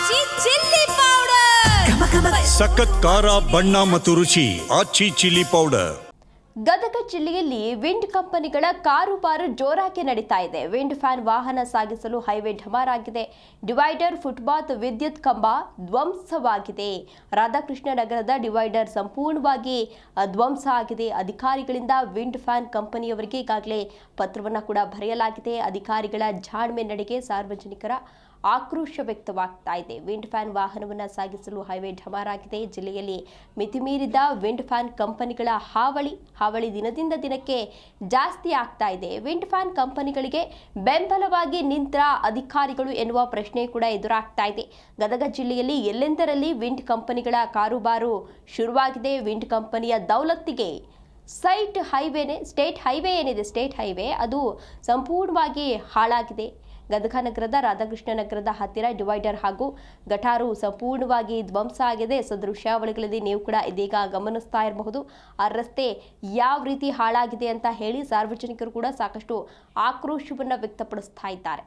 ಆಚಿ chilli powder ಸಖತ್ ಖಾರ ಬಣ್ಣ ಮತ್ತು ರುಚಿ ಆಚಿ ಚಿಲ್ಲಿ ಪೌಡರ್. ಗದಗ ಜಿಲ್ಲೆಯಲ್ಲಿ ವಿಂಡ್ ಕಂಪನಿಗಳ ಕಾರುಬಾರು ಜೋರಾಗಿ ನಡೀತಾ ಇದೆ. ವಿಂಡ್ ಫ್ಯಾನ್ ವಾಹನ ಸಾಗಿಸಲು ಹೈವೇ ಢಮಾರಾಗಿದೆ. ಡಿವೈಡರ್, ಫುಟ್ಪಾತ್, ವಿದ್ಯುತ್ ಕಂಬ ಧ್ವಂಸವಾಗಿದೆ. ರಾಧಾಕೃಷ್ಣ ನಗರದ ಡಿವೈಡರ್ ಸಂಪೂರ್ಣವಾಗಿ ಧ್ವಂಸ ಆಗಿದೆ. ಅಧಿಕಾರಿಗಳಿಂದ ವಿಂಡ್ ಫ್ಯಾನ್ ಕಂಪನಿಯವರಿಗೆ ಈಗಾಗಲೇ ಪತ್ರವನ್ನು ಕೂಡ ಬರೆಯಲಾಗಿದೆ. ಅಧಿಕಾರಿಗಳ ಜಾಣ್ಮೆ ನಡೆಗೆ ಸಾರ್ವಜನಿಕರ ಆಕ್ರೋಶ ವ್ಯಕ್ತವಾಗ್ತಾ ಇದೆ. ವಿಂಡ್ ಫ್ಯಾನ್ ವಾಹನವನ್ನು ಸಾಗಿಸಲು ಹೈವೇ ಢಮಾರಾಗಿದೆ. ಜಿಲ್ಲೆಯಲ್ಲಿ ಮಿತಿಮೀರಿದ ವಿಂಡ್ ಫ್ಯಾನ್ ಕಂಪನಿಗಳ ಹಾವಳಿ ದಿನದಿಂದ ದಿನಕ್ಕೆ ಜಾಸ್ತಿ ಆಗ್ತಾ ಇದೆ. ವಿಂಡ್ ಫ್ಯಾನ್ ಕಂಪನಿಗಳಿಗೆ ಬೆಂಬಲವಾಗಿ ನಿಂತ ಅಧಿಕಾರಿಗಳು ಎನ್ನುವ ಪ್ರಶ್ನೆ ಕೂಡ ಎದುರಾಗ್ತಾ ಇದೆ. ಗದಗ ಜಿಲ್ಲೆಯಲ್ಲಿ ಎಲ್ಲೆಂದರಲ್ಲಿ ವಿಂಡ್ ಕಂಪನಿಗಳ ಕಾರುಬಾರು ಶುರುವಾಗಿದೆ. ವಿಂಡ್ ಕಂಪನಿಯ ದೌಲತ್ತಿಗೆ ಸ್ಟೇಟ್ ಹೈವೇ ಅದು ಸಂಪೂರ್ಣವಾಗಿ ಹಾಳಾಗಿದೆ. ಗದಗ ನಗರದ ರಾಧಾಕೃಷ್ಣ ನಗರದ ಹತ್ತಿರ ಡಿವೈಡರ್ ಹಾಗೂ ಗಟಾರು ಸಂಪೂರ್ಣವಾಗಿ ಧ್ವಂಸ ಆಗಿದೆ. ದೃಶ್ಯಾವಳಿಗಳಲ್ಲಿ ನೀವು ಕೂಡ ಇದೀಗ ಗಮನಿಸ್ತಾ ಇರಬಹುದು. ಆ ರಸ್ತೆ ಯಾವ ರೀತಿ ಹಾಳಾಗಿದೆ ಅಂತ ಹೇಳಿ ಸಾರ್ವಜನಿಕರು ಕೂಡ ಸಾಕಷ್ಟು ಆಕ್ರೋಶವನ್ನು ವ್ಯಕ್ತಪಡಿಸ್ತಾ ಇದ್ದಾರೆ.